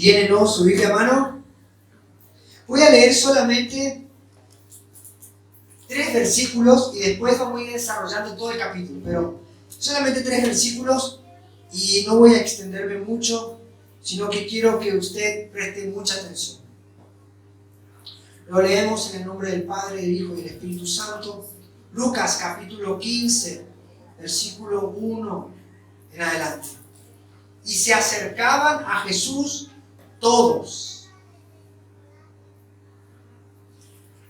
¿Tienen, no, su Biblia a mano? Voy a leer solamente 3 versículos y después vamos a ir desarrollando todo el capítulo, pero solamente 3 versículos y no voy a extenderme mucho, sino que quiero que usted preste mucha atención. Lo leemos en el nombre del Padre, del Hijo y del Espíritu Santo. Lucas capítulo 15, versículo 1 en adelante. Y se acercaban a Jesús todos.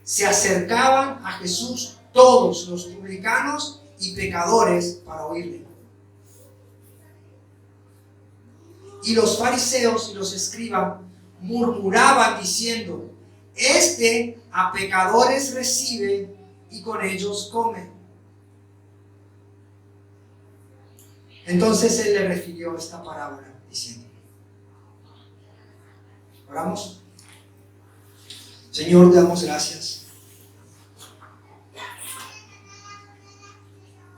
Se acercaban a Jesús todos los publicanos y pecadores para oírle. Y los fariseos y los escribas murmuraban diciendo: Este a pecadores recibe y con ellos come. Entonces él le refirió esta parábola diciendo: Oramos. Señor, te damos gracias.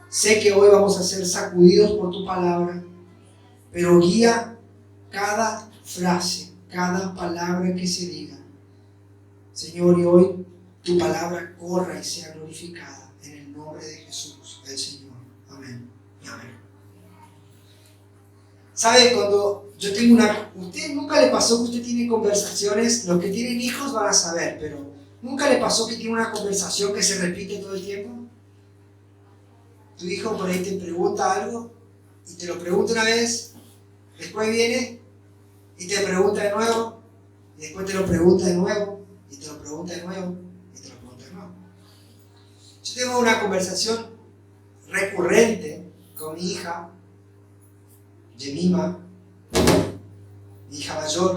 Sé que hoy vamos a ser sacudidos por tu palabra, pero guía cada frase, cada palabra que se diga. Señor, y hoy tu palabra corra y sea glorificada en el nombre de Jesús, el Señor. Amén y amén. ¿Sabe? Cuando yo tengo ¿usted nunca le pasó que usted tiene conversaciones? Los que tienen hijos van a saber, pero ¿nunca le pasó que tiene una conversación que se repite todo el tiempo? Tu hijo por ahí te pregunta algo y te lo pregunta una vez, después viene y te pregunta de nuevo, y después te lo pregunta de nuevo, y te lo pregunta de nuevo, y te lo pregunta de nuevo. Yo tengo una conversación recurrente con mi hija, Jemima, mi hija mayor,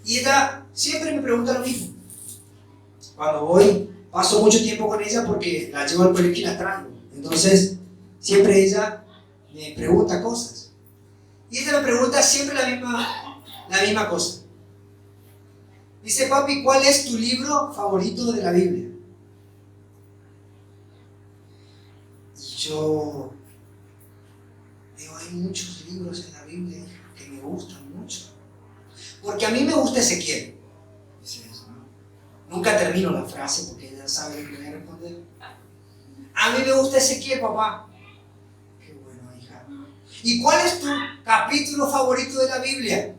y ella siempre me pregunta lo mismo. Cuando voy, paso mucho tiempo con ella porque la llevo al colegio y la traigo. Entonces, siempre ella me pregunta cosas. Y ella me pregunta siempre la misma cosa. Dice: papi, ¿cuál es tu libro favorito de la Biblia? Y yo digo: hay muchos libros en la Biblia, hija, que me gustan mucho. Porque a mí me gusta Ezequiel. Dice eso, ¿no? Nunca termino la frase porque ella sabe lo que voy a responder. A mí me gusta Ezequiel, papá. Qué bueno, hija. ¿Y cuál es tu capítulo favorito de la Biblia?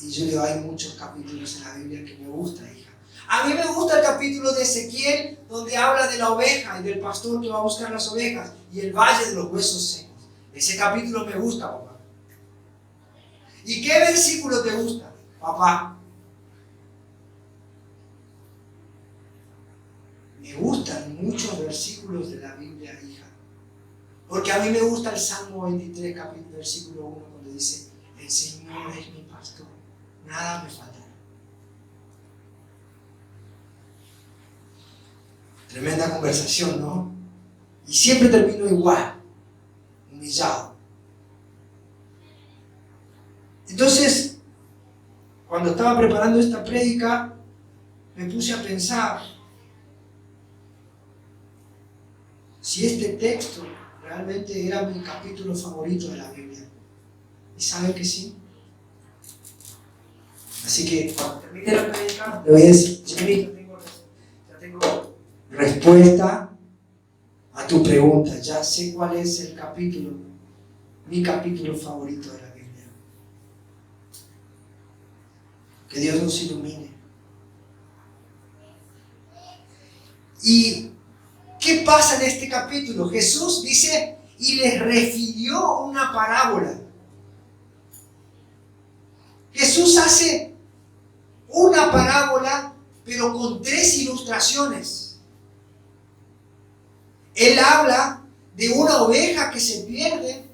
Y yo le digo: hay muchos capítulos en la Biblia que me gustan, hija. A mí me gusta el capítulo de Ezequiel donde habla de la oveja y del pastor que va a buscar las ovejas y el valle de los huesos secos. Ese capítulo me gusta, papá. ¿Y qué versículo te gusta, papá? Me gustan muchos versículos de la Biblia, hija. Porque a mí me gusta el Salmo 23, capítulo, versículo 1, donde dice: el Señor es mi pastor, nada me faltará. Tremenda conversación, ¿no? Y siempre termino igual, humillado. Entonces, cuando estaba preparando esta prédica, me puse a pensar si este texto realmente era mi capítulo favorito de la Biblia. ¿Y saben que sí? Así que cuando termine la prédica, le voy a decir: ya tengo respuesta a tu pregunta. Ya sé cuál es el capítulo, mi capítulo favorito de la Biblia. Que Dios nos ilumine. ¿Y qué pasa en este capítulo? Jesús dice: y les refirió una parábola. Jesús hace una parábola, pero con 3 ilustraciones. Él habla de una oveja que se pierde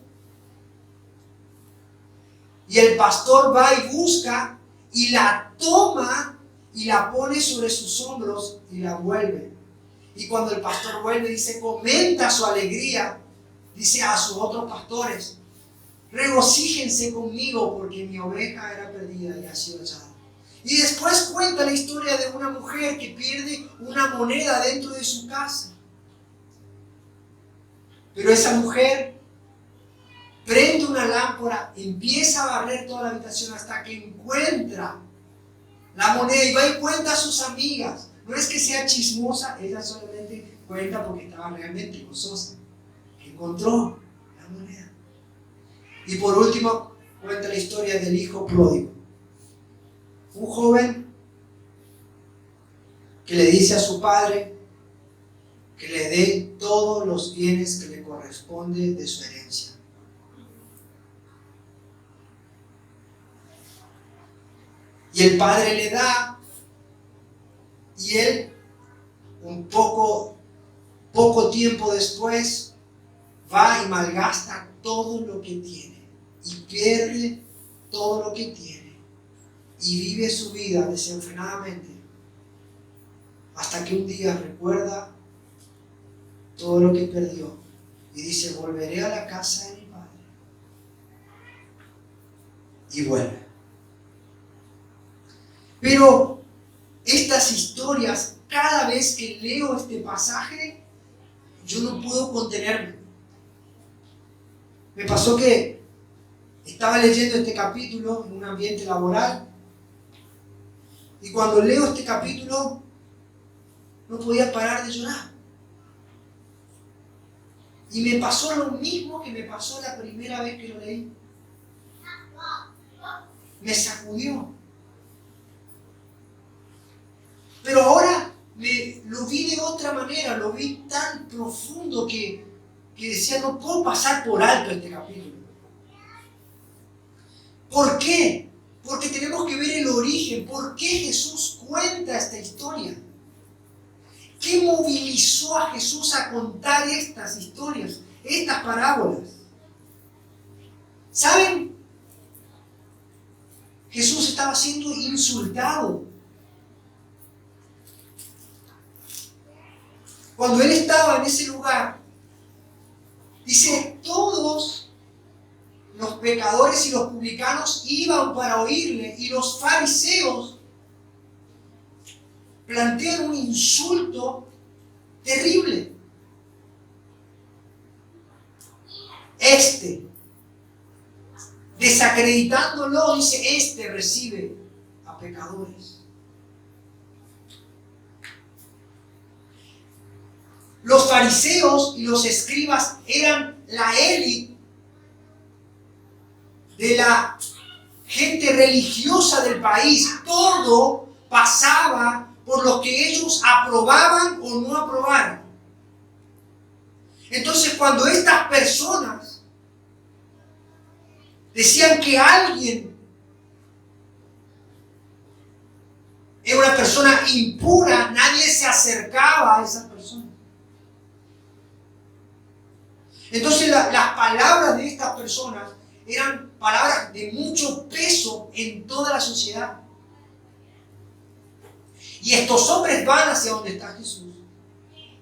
y el pastor va y busca y la toma y la pone sobre sus hombros y la vuelve. Y cuando el pastor vuelve, dice, comenta su alegría, dice a sus otros pastores: regocíjense conmigo porque mi oveja era perdida y ha sido hallada. Y después cuenta la historia de una mujer que pierde una moneda dentro de su casa. Pero esa mujer prende una lámpara, empieza a barrer toda la habitación hasta que encuentra la moneda y va y cuenta a sus amigas. No es que sea chismosa, ella solamente cuenta porque estaba realmente gozosa, que encontró la moneda. Y por último, cuenta la historia del hijo pródigo. Un joven que le dice a su padre que le dé todos los bienes que le corresponde de su herencia. Y el padre le da, y él, un poco tiempo después, va y malgasta todo lo que tiene, y pierde todo lo que tiene, y vive su vida desenfrenadamente, hasta que un día recuerda todo lo que perdió, y dice: volveré a la casa de mi padre. Y vuelve. Pero estas historias, cada vez que leo este pasaje, yo no puedo contenerme. Me pasó que estaba leyendo este capítulo en un ambiente laboral, y cuando leo este capítulo no podía parar de llorar. Y me pasó lo mismo que me pasó la primera vez que lo leí. Me sacudió. Pero ahora lo vi de otra manera, lo vi tan profundo que decía: no puedo pasar por alto este capítulo. ¿Por qué? Porque tenemos que ver el origen. ¿Por qué Jesús cuenta esta historia? ¿Qué movilizó a Jesús a contar estas historias, estas parábolas? ¿Saben? Jesús estaba siendo insultado. Cuando él estaba en ese lugar, dice: todos los pecadores y los publicanos iban para oírle, y los fariseos plantean un insulto terrible. Desacreditándolo, dice: recibe a pecadores. Los fariseos y los escribas eran la élite de la gente religiosa del país. Todo pasaba por lo que ellos aprobaban o no aprobaban. Entonces, cuando estas personas decían que alguien era una persona impura, nadie se acercaba a esa persona. Entonces las palabras de estas personas eran palabras de mucho peso en toda la sociedad. Y estos hombres van hacia donde está Jesús,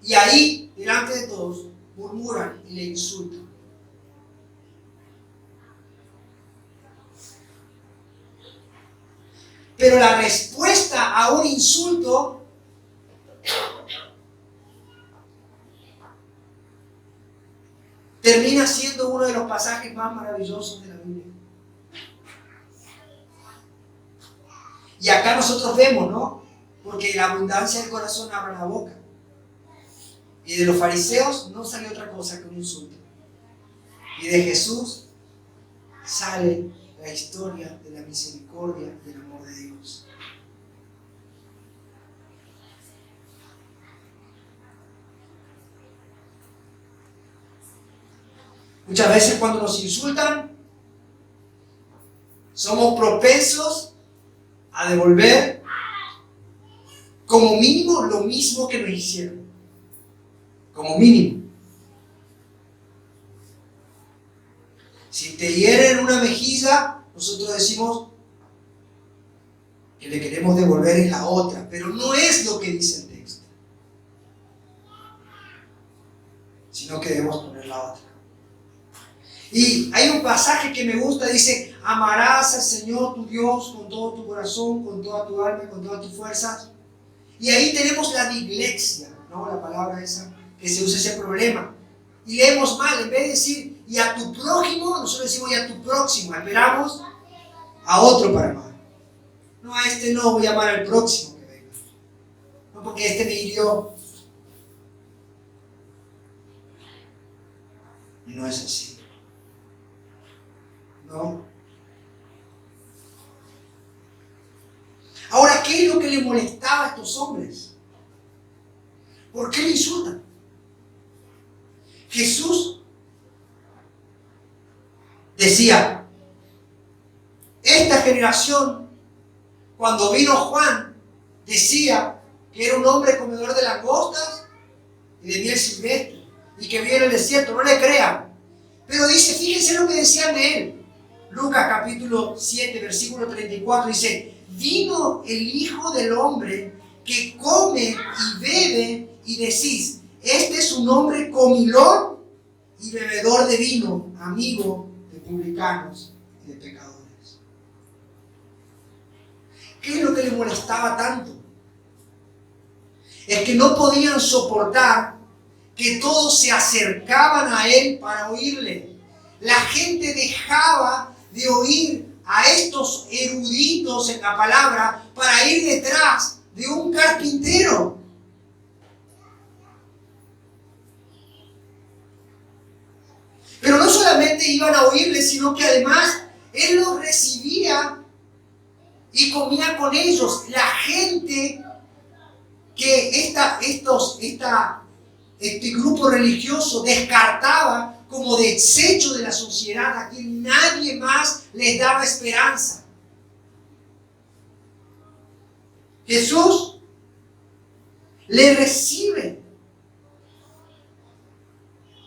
y ahí, delante de todos, murmuran y le insultan. Pero la respuesta a un insulto termina siendo uno de los pasajes más maravillosos de la Biblia. Y acá nosotros vemos, ¿no? Porque la abundancia del corazón abre la boca. Y de los fariseos no sale otra cosa que un insulto. Y de Jesús sale la historia de la misericordia y el amor de Dios. Muchas veces cuando nos insultan, somos propensos a devolver como mínimo lo mismo que nos hicieron. Como mínimo. Si te hieren una mejilla, nosotros decimos que le queremos devolver en la otra, pero no es lo que dice el texto, sino que debemos poner la otra. Y hay un pasaje que me gusta, dice: amarás al Señor tu Dios con todo tu corazón, con toda tu alma, con todas tus fuerzas. Y ahí tenemos la diglexia, ¿no? La palabra esa que se usa, ese problema. Y leemos mal, en vez de decir y a tu prójimo, nosotros decimos y a tu próximo, esperamos a otro para amar. No, a este no voy a amar al próximo que venga. No, porque este me hirió. Y no es así. No. Ahora, ¿qué es lo que le molestaba a estos hombres? ¿Por qué le insultan? Jesús decía, esta generación, cuando vino Juan, decía que era un hombre comedor de langostas y de miel silvestre y que vivía en el desierto. No le crean. Pero dice, fíjense lo que decían de él. Lucas capítulo 7, versículo 34 dice, vino el Hijo del Hombre que come y bebe y decís, este es un hombre comilón y bebedor de vino, amigo de publicanos y de pecadores. ¿Qué es lo que le molestaba tanto? Es que no podían soportar que todos se acercaban a él para oírle. La gente dejaba de oír a estos eruditos en la palabra para ir detrás de un carpintero. Pero no solamente iban a oírle, sino que además él los recibía y comía con ellos. La gente que este grupo religioso descartaba como desecho de la sociedad, a quien nadie más les daba esperanza. Jesús le recibe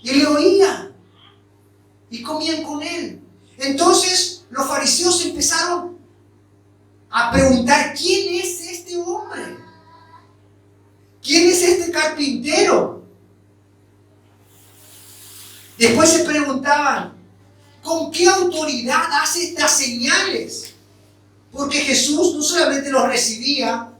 y le oía y comían con él. Entonces los fariseos empezaron a preguntar, ¿quién es este hombre? ¿Quién es este carpintero? Después se preguntaban, ¿con qué autoridad hace estas señales? Porque Jesús no solamente los recibía,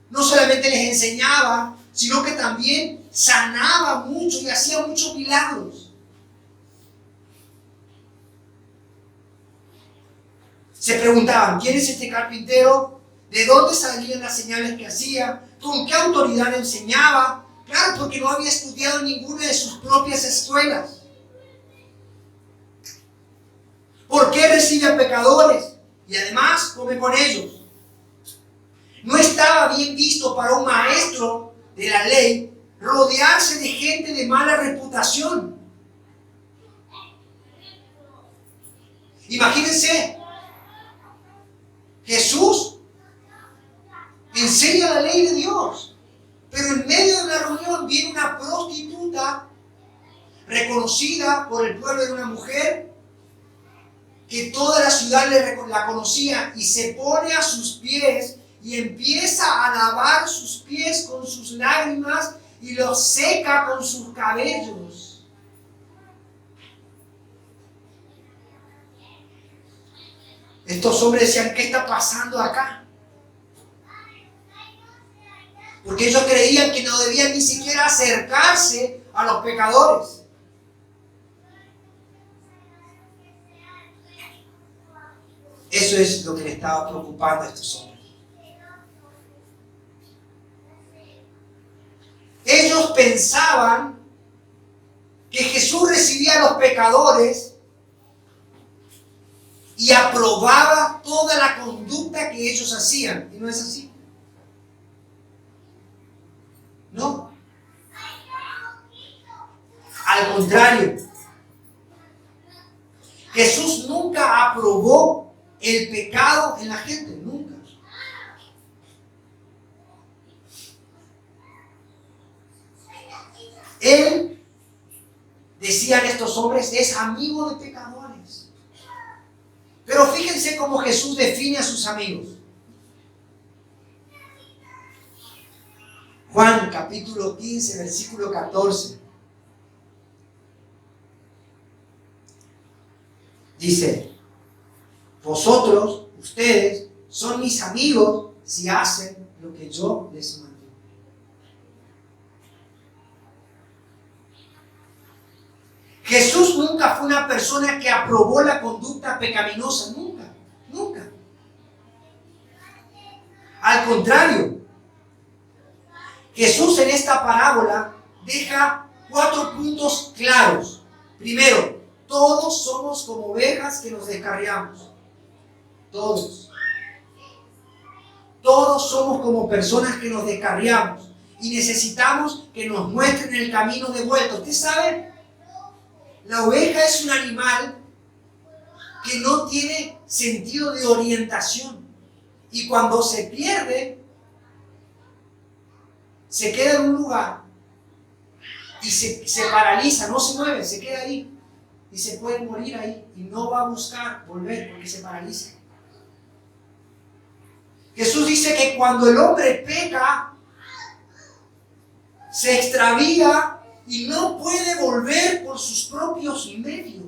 no solamente les enseñaba, sino que también sanaba mucho y hacía muchos milagros. Se preguntaban, ¿quién es este carpintero? ¿De dónde salían las señales que hacía? ¿Con qué autoridad enseñaba? Claro, porque no había estudiado en ninguna de sus propias escuelas. ¿Por qué recibe a pecadores? Y además come con ellos. No estaba bien visto para un maestro de la ley rodearse de gente de mala reputación. Imagínense, Jesús enseña la ley de Dios. Pero en medio de una reunión viene una prostituta reconocida por el pueblo de una mujer que toda la ciudad la conocía y se pone a sus pies y empieza a lavar sus pies con sus lágrimas y los seca con sus cabellos. Estos hombres decían, ¿qué está pasando acá? Porque ellos creían que no debían ni siquiera acercarse a los pecadores. Eso es lo que le estaba preocupando a estos hombres. Ellos pensaban que Jesús recibía a los pecadores y aprobaba toda la conducta que ellos hacían. Y no es así. No. Al contrario, Jesús nunca aprobó el pecado en la gente, nunca. Él, decían estos hombres, es amigo de pecadores. Pero fíjense cómo Jesús define a sus amigos. Juan capítulo 15, versículo 14. Dice, vosotros, ustedes, son mis amigos si hacen lo que yo les mando. Jesús nunca nunca fue una persona que aprobó la conducta pecaminosa, nunca, nunca. Al contrario, Jesús en esta parábola deja 4 puntos claros. Primero, todos somos como ovejas que nos descarriamos. Todos. Todos somos como personas que nos descarriamos y necesitamos que nos muestren el camino de vuelta. ¿Usted sabe? La oveja es un animal que no tiene sentido de orientación y cuando se pierde, se queda en un lugar y se paraliza, no se mueve, se queda ahí y se puede morir ahí y no va a buscar volver porque se paraliza. Jesús dice que cuando el hombre peca, se extravía y no puede volver por sus propios medios.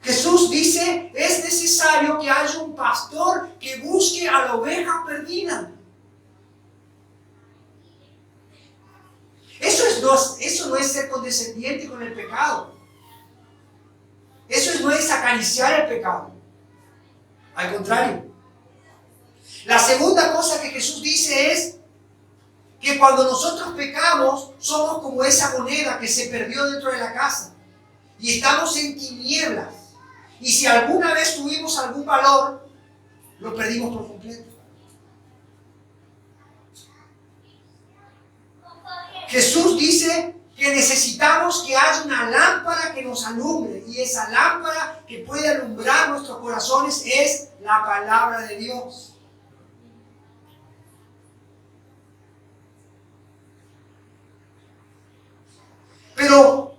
Jesús dice, es necesario que haya un pastor que busque a la oveja perdida. Eso no es ser condescendiente con el pecado. Eso no es acariciar el pecado. Al contrario. La segunda cosa que Jesús dice es que cuando nosotros pecamos, somos como esa moneda que se perdió dentro de la casa. Y estamos en tinieblas. Y si alguna vez tuvimos algún valor, lo perdimos por completo. Jesús dice que necesitamos que haya una lámpara que nos alumbre. Y esa lámpara que puede alumbrar nuestros corazones es la palabra de Dios. Pero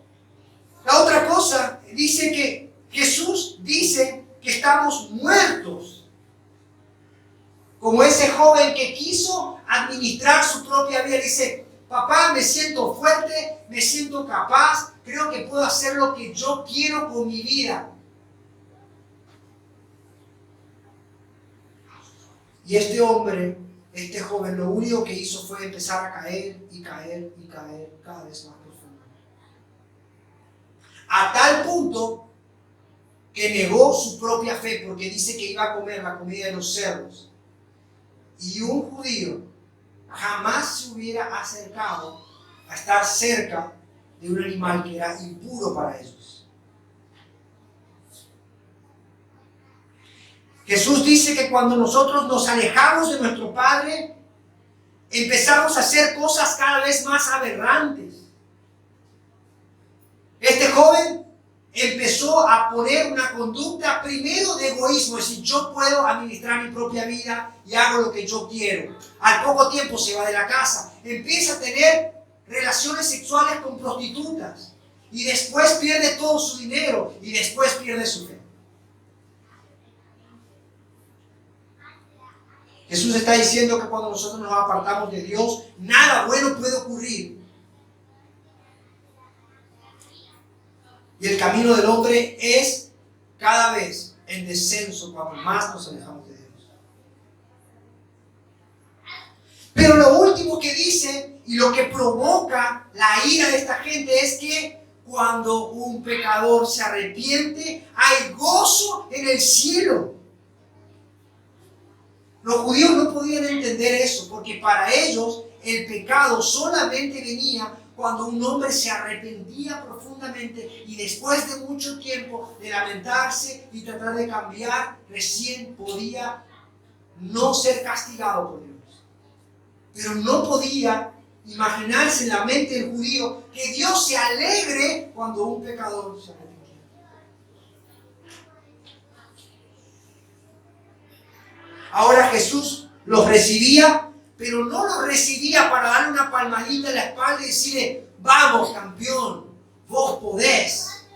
la otra cosa dice que Jesús dice que estamos muertos. Como ese joven que quiso administrar su propia vida. Dice, papá, me siento fuerte, me siento capaz, creo que puedo hacer lo que yo quiero con mi vida. Y este hombre, este joven, lo único que hizo fue empezar a caer y caer y caer cada vez más profundo. A tal punto que negó su propia fe porque dice que iba a comer la comida de los cerdos. Y un judío jamás se hubiera acercado a estar cerca de un animal que era impuro para ellos. Jesús dice que cuando nosotros nos alejamos de nuestro Padre, empezamos a hacer cosas cada vez más aberrantes. Este joven empezó a poner una conducta primero de egoísmo, es decir, yo puedo administrar mi propia vida y hago lo que yo quiero. Al poco tiempo se va de la casa, empieza a tener relaciones sexuales con prostitutas y después pierde todo su dinero y después pierde su fe. Jesús está diciendo que cuando nosotros nos apartamos de Dios, nada bueno puede ocurrir. Y el camino del hombre es cada vez en descenso cuando más nos alejamos de Dios. Pero lo último que dice y lo que provoca la ira de esta gente es que cuando un pecador se arrepiente, hay gozo en el cielo. Los judíos no podían entender eso porque para ellos el pecado solamente venía cuando un hombre se arrepentía profundamente y después de mucho tiempo de lamentarse y tratar de cambiar, recién podía no ser castigado por Dios. Pero no podía imaginarse en la mente del judío que Dios se alegre cuando un pecador se arrepiente. Ahora Jesús los recibía, pero no los recibía para darle una palmadita en la espalda y decirle, vamos campeón, vos podés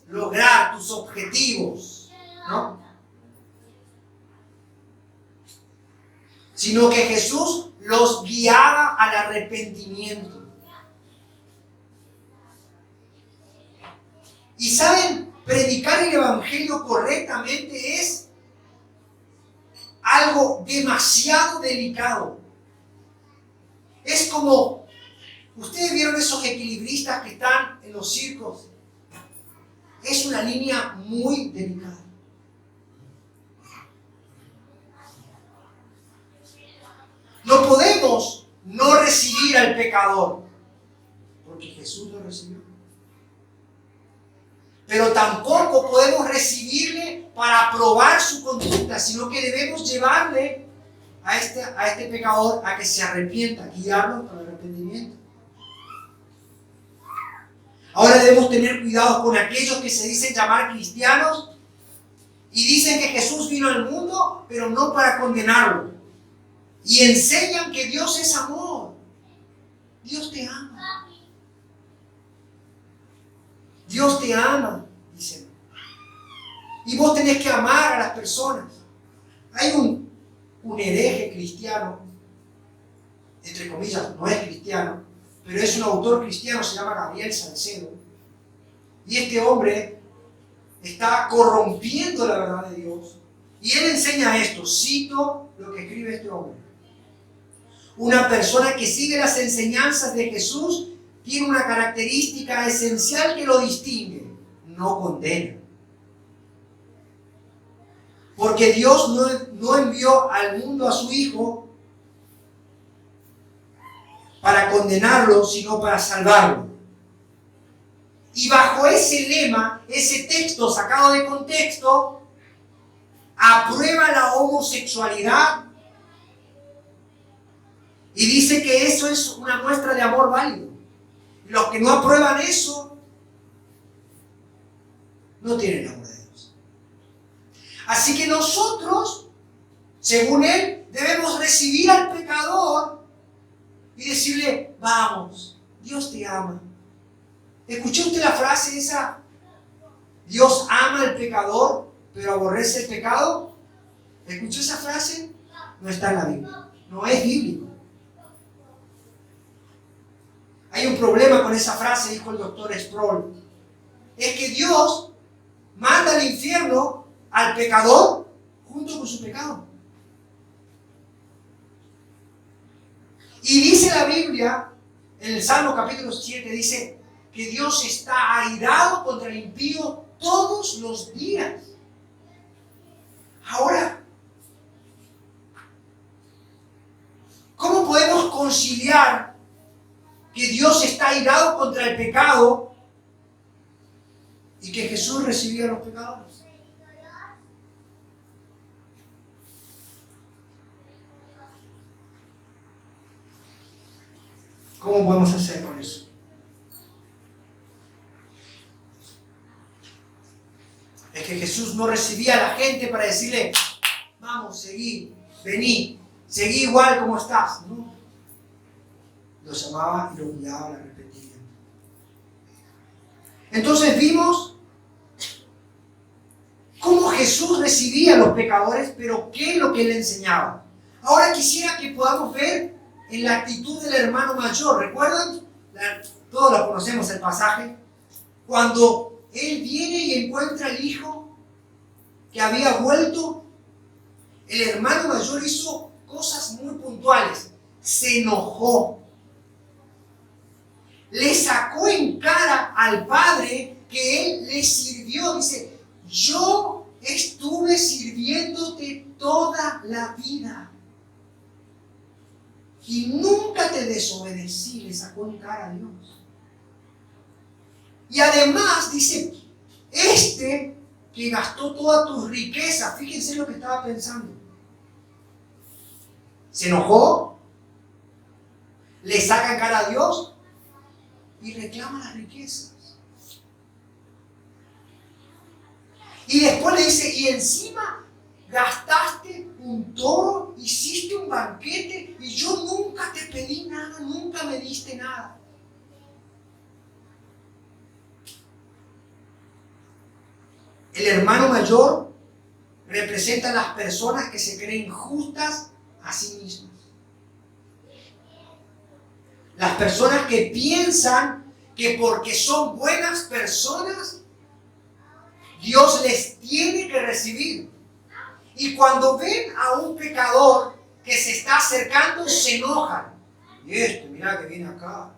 lograr tus objetivos, ¿no? Sino que Jesús los guiaba al arrepentimiento. Y saben, predicar el evangelio correctamente es algo demasiado delicado. Es como, ustedes vieron esos equilibristas que están en los circos. Es una línea muy delicada. No podemos no recibir al pecador, porque Jesús lo recibió. Pero tampoco podemos recibirle para probar su conducta, sino que debemos llevarle a este pecador a que se arrepienta, guiarlo para el arrepentimiento. Ahora debemos tener cuidado con aquellos que se dicen llamar cristianos y dicen que Jesús vino al mundo, pero no para condenarlo. Y enseñan que Dios es amor. Dios te ama. Dios te ama, dicen. Y vos tenés que amar a las personas. Hay un hereje cristiano, entre comillas, no es cristiano, pero es un autor cristiano, se llama Gabriel Salcedo. Y este hombre está corrompiendo la verdad de Dios. Y él enseña esto, cito lo que escribe este hombre. Una persona que sigue las enseñanzas de Jesús tiene una característica esencial que lo distingue: no condena. Porque Dios no envió al mundo a su Hijo para condenarlo, sino para salvarlo. Y bajo ese lema, ese texto sacado de contexto, aprueba la homosexualidad y dice que eso es una muestra de amor válido. Los que no aprueban eso no tienen amor de Dios. Así que nosotros, según él, debemos recibir al pecador y decirle: vamos, Dios te ama. ¿Escuchó usted la frase esa? Dios ama al pecador, pero aborrece el pecado. ¿Escuchó esa frase? No está en la Biblia. No es bíblico. Hay un problema con esa frase, dijo el doctor Sproul. Es que Dios manda al infierno al pecador junto con su pecado. Y dice la Biblia, en el Salmo capítulo 7, dice que Dios está airado contra el impío todos los días. Ahora, ¿cómo podemos conciliar que Dios está airado contra el pecado y que Jesús recibía a los pecadores? ¿Cómo podemos hacer con eso? Es que Jesús no recibía a la gente para decirle: vamos, seguí, vení, seguí igual como estás. No. Los llamaba y los guiaba al arrepentimiento. Entonces vimos cómo Jesús recibía a los pecadores, pero qué es lo que él enseñaba. Ahora quisiera que podamos ver en la actitud del hermano mayor. ¿Recuerdan? Todos lo conocemos, el pasaje. Cuando él viene y encuentra al hijo que había vuelto, el hermano mayor hizo cosas muy puntuales. Se enojó. Le sacó en cara al padre que él le sirvió. Dice: yo estuve sirviéndote toda la vida y nunca te desobedecí. Le sacó en cara a Dios. Y además dice: este que gastó todas tus riquezas. Fíjense lo que estaba pensando. Se enojó, le saca en cara a Dios y reclama las riquezas. Y después le dice: y encima gastaste un toro, hiciste un banquete y yo nunca te pedí nada, nunca me diste nada. El hermano mayor representa a las personas que se creen justas a sí mismas. Las personas que piensan que porque son buenas personas, Dios les tiene que recibir. Y cuando ven a un pecador que se está acercando, se enojan. Y esto, mira que viene acá.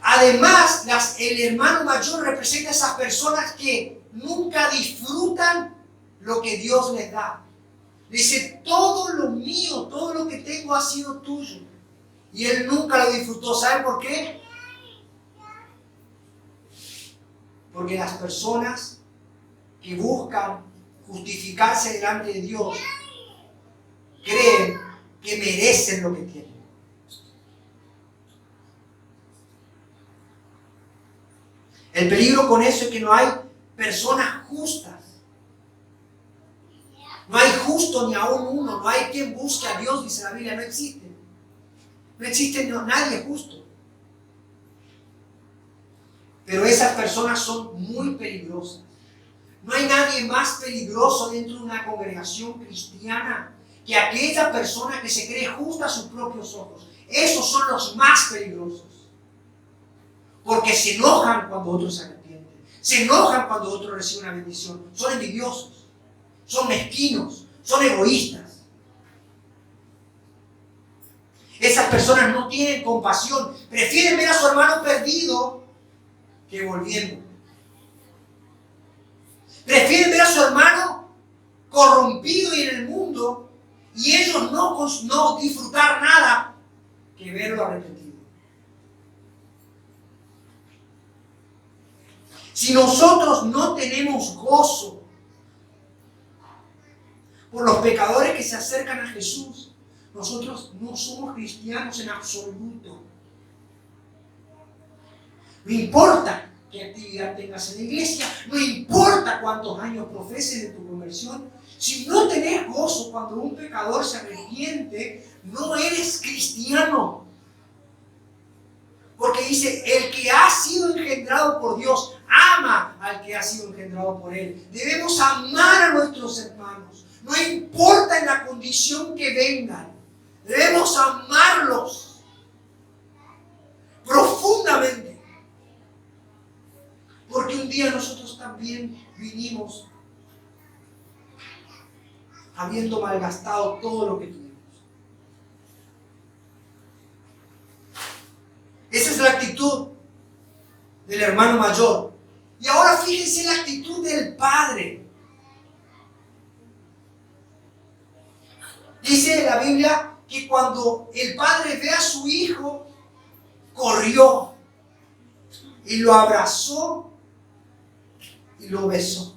Además, el hermano mayor representa a esas personas que nunca disfrutan lo que Dios les da. Dice, todo lo mío, todo lo que tengo ha sido tuyo. Y él nunca lo disfrutó. ¿Saben por qué? Porque las personas que buscan justificarse delante de Dios creen que merecen lo que tienen. El peligro con eso es que no hay personas justas. No hay justo ni aún uno. No hay quien busque a Dios, dice la Biblia. No existe. No existe nadie justo. Pero esas personas son muy peligrosas. No hay nadie más peligroso dentro de una congregación cristiana que aquella persona que se cree justa a sus propios ojos. Esos son los más peligrosos. Porque se enojan cuando otros se arrepienten. Se enojan cuando otros reciben una bendición. Son envidiosos. Son mezquinos. Son egoístas. Esas personas no tienen compasión. Prefieren ver a su hermano perdido que volviendo. Prefieren ver a su hermano corrompido y en el mundo y ellos no disfrutar nada que verlo arrepentido. Si nosotros no tenemos gozo por los pecadores que se acercan a Jesús, nosotros no somos cristianos en absoluto. No importa qué actividad tengas en la iglesia, no importa cuántos años profeses de tu conversión, si no tenés gozo cuando un pecador se arrepiente, no eres cristiano. Porque dice, el que ha sido engendrado por Dios, ama al que ha sido engendrado por Él. Debemos amar a nuestros hermanos, no importa en la condición que vengan. Debemos amarlos profundamente. Porque un día nosotros también vinimos habiendo malgastado todo lo que tuvimos. Esa es la actitud del hermano mayor. Y ahora fíjense la actitud del padre. Dice la Biblia que cuando el padre ve a su hijo, corrió y lo abrazó y lo besó.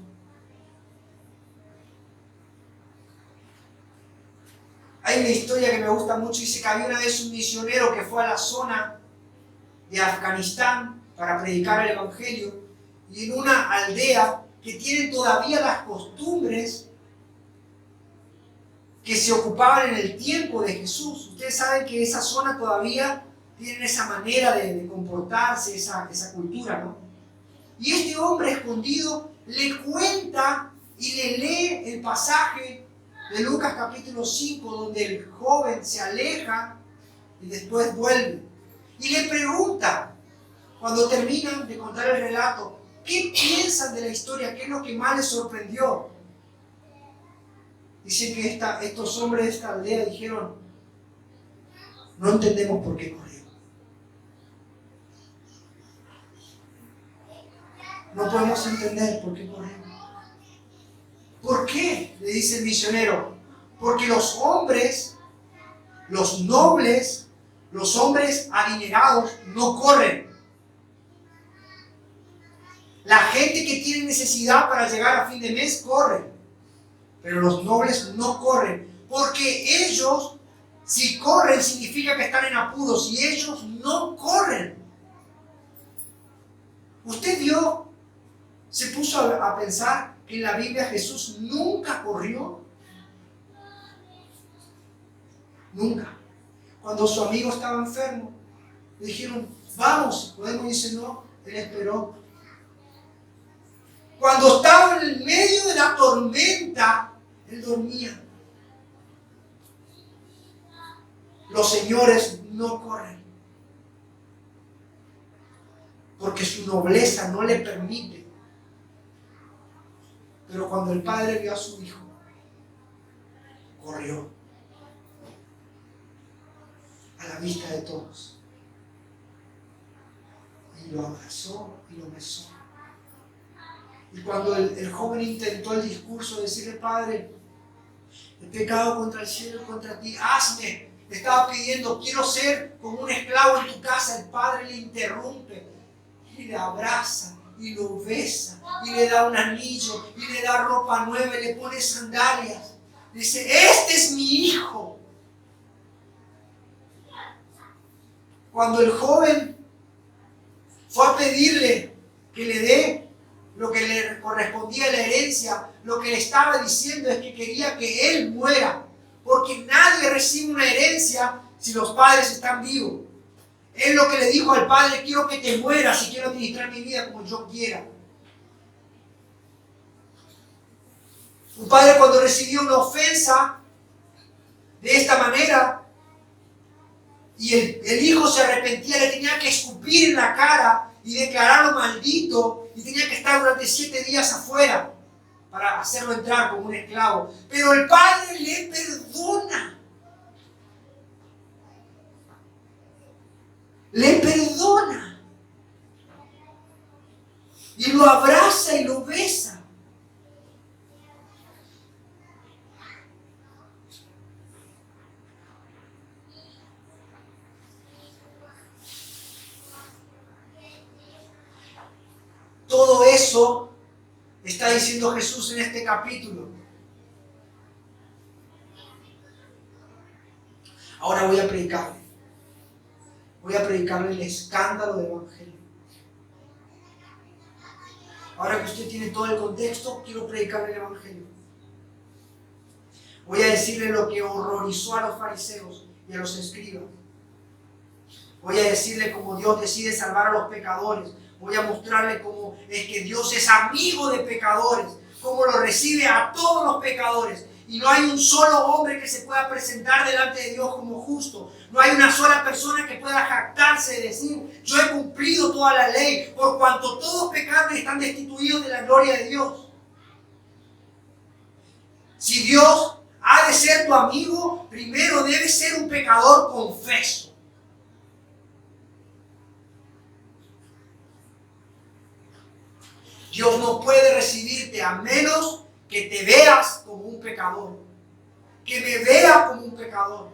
Hay una historia que me gusta mucho. Dice que había una vez un misionero que fue a la zona de Afganistán para predicar el evangelio, y en una aldea que tiene todavía las costumbres que se ocupaban en el tiempo de Jesús. Ustedes saben que esa zona todavía tiene esa manera de comportarse, esa cultura, ¿no? Y este hombre escondido le cuenta y le lee el pasaje de Lucas capítulo 5, donde el joven se aleja y después vuelve. Y le pregunta, cuando terminan de contar el relato, ¿qué piensan de la historia? ¿Qué es lo que más les sorprendió? Dicen que estos hombres de esta aldea dijeron, no entendemos por qué corrió. No podemos entender por qué corrió. ¿Por qué? Le dice el misionero. Porque los hombres, los nobles, los hombres adinerados no corren. La gente que tiene necesidad para llegar a fin de mes corre. Pero los nobles no corren. Porque ellos, si corren, significa que están en apuros. Y ellos no corren. Usted se puso a pensar que en la Biblia Jesús nunca corrió. Nunca. Cuando su amigo estaba enfermo, le dijeron, vamos. Podemos decir, no, él esperó. Cuando estaba en el medio de la tormenta, él dormía. Los señores no corren, porque su nobleza no le permite Pero cuando el padre vio a su hijo, corrió a la vista de todos y lo abrazó y lo besó. Y cuando el joven intentó el discurso de decirle: Padre, he pecado contra el cielo y contra ti, hazme. Le estaba pidiendo: quiero ser como un esclavo en tu casa. El padre le interrumpe y le abraza y lo besa y le da un anillo y le da ropa nueva y le pone sandalias. Dice: este es mi hijo. Cuando el joven fue a pedirle que le dé lo que le correspondía a la herencia, lo que le estaba diciendo es que quería que él muera, porque nadie recibe una herencia si los padres están vivos. Él lo que le dijo al padre: quiero que te mueras y quiero administrar mi vida como yo quiera. Un padre, cuando recibió una ofensa de esta manera y el hijo se arrepentía, le tenía que escupir en la cara y declararlo maldito, y tenía que estar durante 7 días afuera para hacerlo entrar como un esclavo. Pero el padre le perdona. Le perdona. Y lo abraza y lo besa. Todo eso está diciendo Jesús en este capítulo. Ahora voy a predicarle. Voy a predicarle el escándalo del Evangelio. Ahora que usted tiene todo el contexto, quiero predicarle el Evangelio. Voy a decirle lo que horrorizó a los fariseos y a los escribas. Voy a decirle cómo Dios decide salvar a los pecadores. Voy a mostrarle cómo es que Dios es amigo de pecadores, cómo lo recibe a todos los pecadores. Y no hay un solo hombre que se pueda presentar delante de Dios como justo. No hay una sola persona que pueda jactarse de decir: yo he cumplido toda la ley, por cuanto todos pecaron y están destituidos de la gloria de Dios. Si Dios ha de ser tu amigo, primero debe ser un pecador confeso. Dios no puede recibirte a menos que te veas como un pecador. Que me vea como un pecador.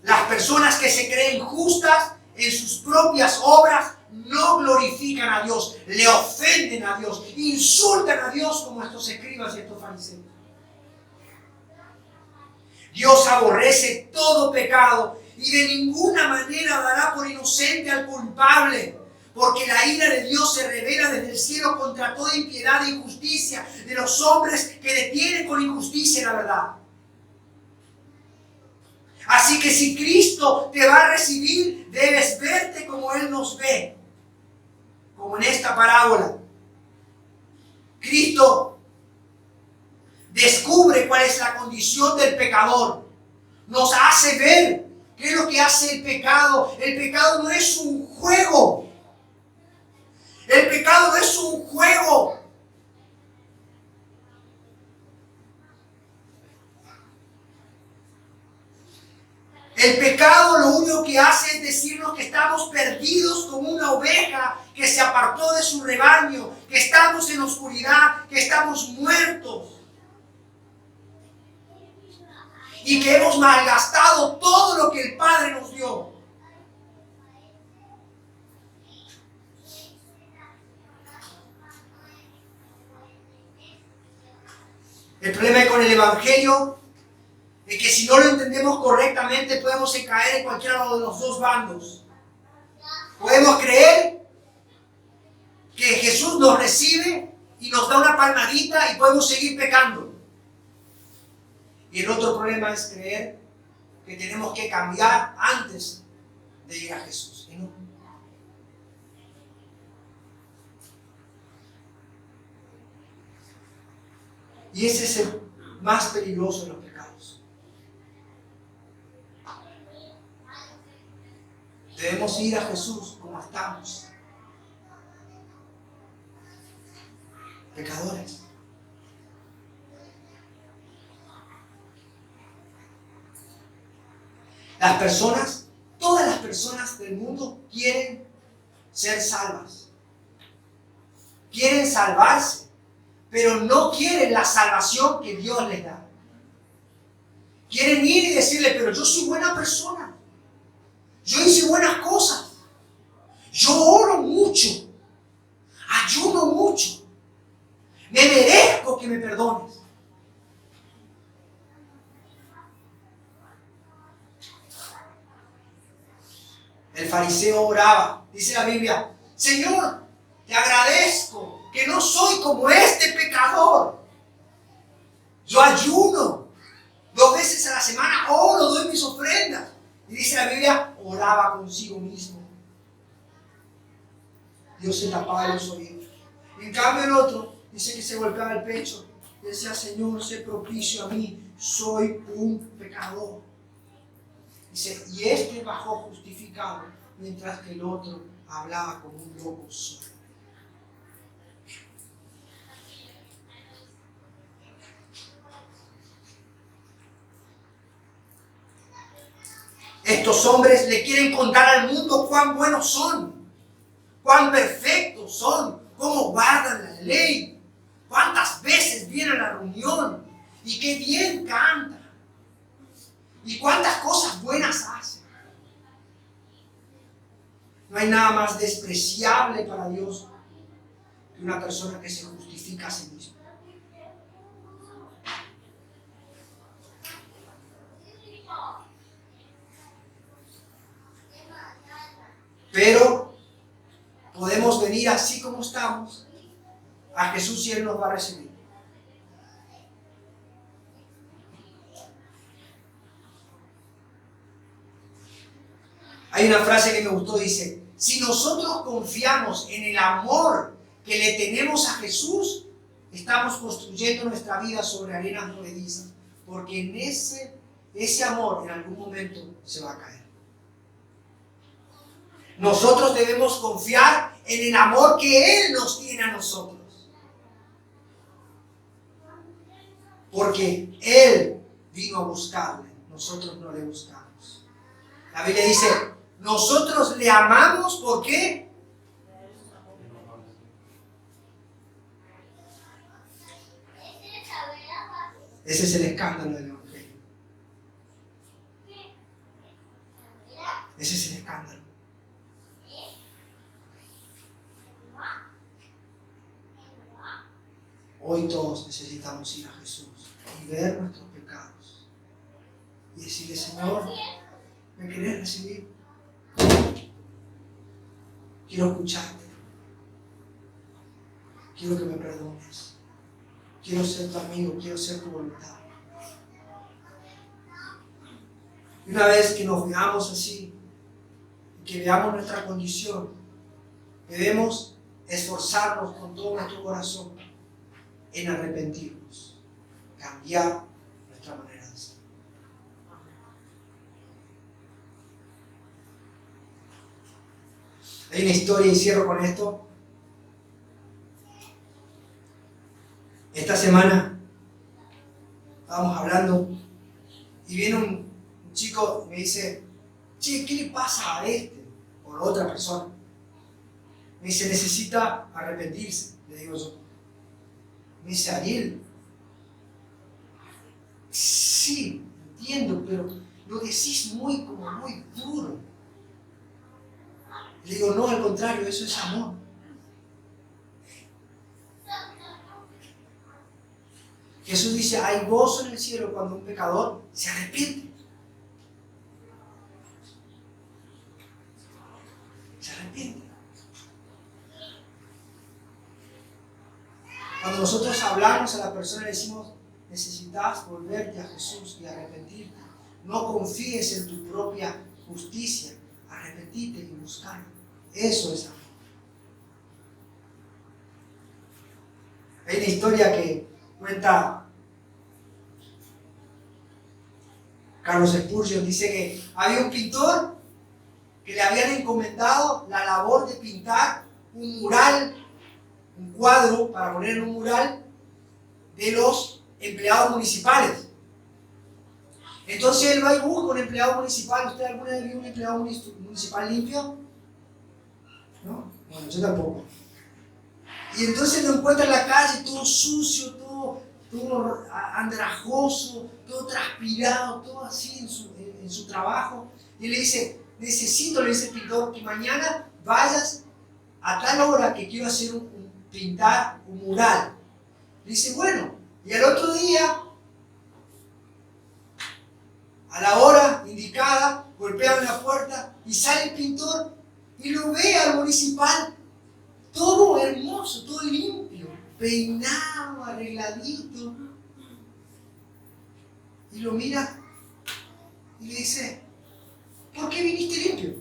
Las personas que se creen justas en sus propias obras no glorifican a Dios, le ofenden a Dios, insultan a Dios como estos escribas y estos fariseos. Dios aborrece todo pecado y de ninguna manera dará por inocente al culpable. Porque la ira de Dios se revela desde el cielo contra toda impiedad e injusticia de los hombres que detienen con injusticia la verdad. Así que si Cristo te va a recibir, debes verte como Él nos ve. Como en esta parábola. Cristo descubre cuál es la condición del pecador. Nos hace ver qué es lo que hace el pecado. El pecado no es un juego. El pecado no es un juego. El pecado lo único que hace es decirnos que estamos perdidos como una oveja que se apartó de su rebaño, que estamos en oscuridad, que estamos muertos y que hemos malgastado todo lo que el Padre nos dio. El problema con el Evangelio es que si no lo entendemos correctamente podemos caer en cualquiera de los dos bandos. Podemos creer que Jesús nos recibe y nos da una palmadita y podemos seguir pecando. Y el otro problema es creer que tenemos que cambiar antes de ir a Jesús. ¿Y no? Y ese es el más peligroso de los pecados. Debemos ir a Jesús como estamos. pecadores. Las personas, todas las personas del mundo quieren ser salvas. Quieren salvarse, pero no quieren la salvación que Dios les da. Quieren ir y decirle, pero yo soy buena persona. Yo hice buenas cosas. Yo oro mucho. Ayuno mucho. Me merezco que me perdones. El fariseo oraba, dice la Biblia, Señor, te agradezco que no soy como este pecador. Yo ayuno 2 veces a la semana, oro, doy mis ofrendas. Y dice la Biblia, oraba consigo mismo. Dios se tapaba los oídos. En cambio el otro dice que se golpeaba el pecho y decía, Señor, sé propicio a mí, soy un pecador. Dice, y este bajó justificado, mientras que el otro hablaba como un loco solo. Estos hombres le quieren contar al mundo cuán buenos son, cuán perfectos son, cómo guardan la ley, cuántas veces vienen a la reunión y qué bien cantan. ¿Y cuántas cosas buenas hacen? No hay nada más despreciable para Dios que una persona que se justifica a sí misma. Pero podemos venir así como estamos a Jesús y Él nos va a recibir. Hay una frase que me gustó, dice, si nosotros confiamos en el amor que le tenemos a Jesús, estamos construyendo nuestra vida sobre arenas movedizas, porque en ese amor en algún momento se va a caer. Nosotros debemos confiar en el amor que Él nos tiene a nosotros, porque Él vino a buscarle, nosotros no le buscamos. La Biblia dice, nosotros le amamos, ¿por qué? Ese es el escándalo del Evangelio. Ese es el escándalo. Hoy todos necesitamos ir a Jesús y ver nuestros pecados y decirle, Señor, ¿me querés recibir? Quiero escucharte. Quiero que me perdones. Quiero ser tu amigo, quiero ser tu voluntad. Y una vez que nos veamos así, que veamos nuestra condición, debemos esforzarnos con todo nuestro corazón en arrepentirnos, cambiar nuestra manera de ser. Hay una historia y cierro con esto. Esta semana estábamos hablando y viene un chico y me dice, che, ¿qué le pasa a este? O a otra persona. Me dice, necesita arrepentirse, le digo yo. Me dice, Ariel, sí, entiendo, pero lo decís muy duro. Le digo, no, al contrario, eso es amor. Jesús dice, hay gozo en el cielo cuando un pecador se arrepiente. Se arrepiente. Cuando nosotros hablamos a la persona y decimos, necesitas volverte a Jesús y arrepentirte. No confíes en tu propia justicia. Arrepentirte y buscarlo. Eso es amor. Hay una historia que cuenta Carlos Spurgeon, dice que había un pintor que le habían encomendado la labor de pintar un mural un cuadro para poner en un mural de los empleados municipales. Entonces él va y busca un empleado municipal. ¿Usted alguna vez vio un empleado municipal limpio? ¿No? Bueno, yo tampoco. Y entonces lo encuentra en la calle todo sucio, todo andrajoso, todo transpirado, todo así en su trabajo. Y le dice, necesito, le dice el pintor, que mañana vayas a tal hora que quiero hacer pintar un mural. Le dice, bueno, y al otro día, a la hora indicada, golpean la puerta y sale el pintor y lo ve al municipal todo hermoso, todo limpio, peinado, arregladito. Y lo mira y le dice, ¿por qué viniste limpio?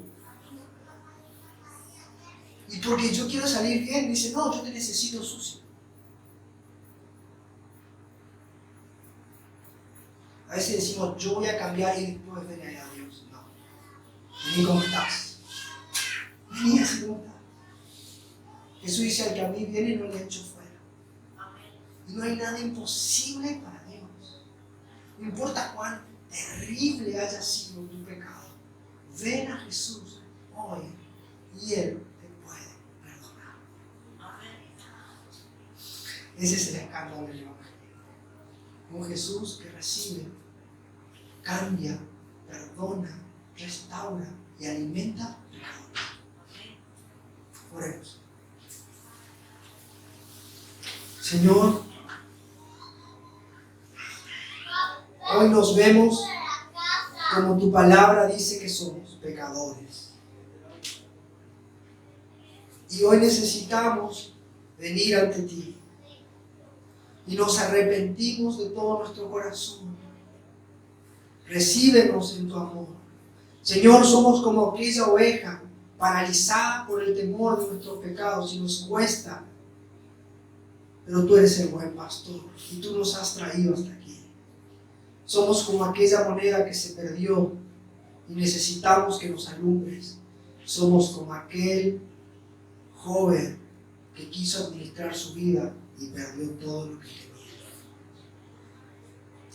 Y porque yo quiero salir bien. Me dice, no, yo te necesito sucio. A veces decimos, yo voy a cambiar y después venir a Dios. No. Vení como estás. Vení así como estás. Jesús dice, al que a mí viene no le echo fuera. Y no hay nada imposible para Dios. No importa cuán terrible haya sido tu pecado. Ven a Jesús hoy y Él te puede perdonar. Ese es el escándalo del Evangelio. Un Jesús que recibe, cambia, perdona, restaura y alimenta pecadores. Oremos. Señor, hoy nos vemos como tu palabra dice que somos pecadores. Y hoy necesitamos venir ante ti. Y nos arrepentimos de todo nuestro corazón. Recíbenos en tu amor. Señor, somos como aquella oveja paralizada por el temor de nuestros pecados y nos cuesta. Pero tú eres el buen pastor y tú nos has traído hasta aquí. Somos como aquella moneda que se perdió y necesitamos que nos alumbres. Somos como aquel joven que quiso administrar su vida y perdió todo lo que tenía.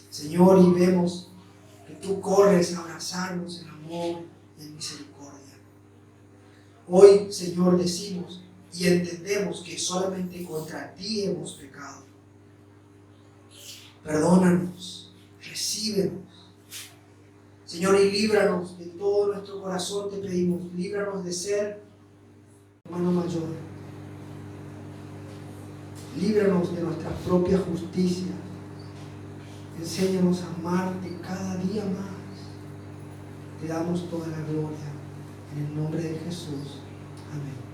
Señor, y vemos que tú corres a abrazarnos en amor y en misericordia. Hoy, Señor, decimos y entendemos que solamente contra ti hemos pecado. Perdónanos, recíbenos. Señor, y líbranos de todo nuestro corazón, te pedimos, líbranos de ser hermano mayor. Líbranos de nuestra propia justicia. Enséñanos a amarte cada día más. Te damos toda la gloria. En el nombre de Jesús. Amén.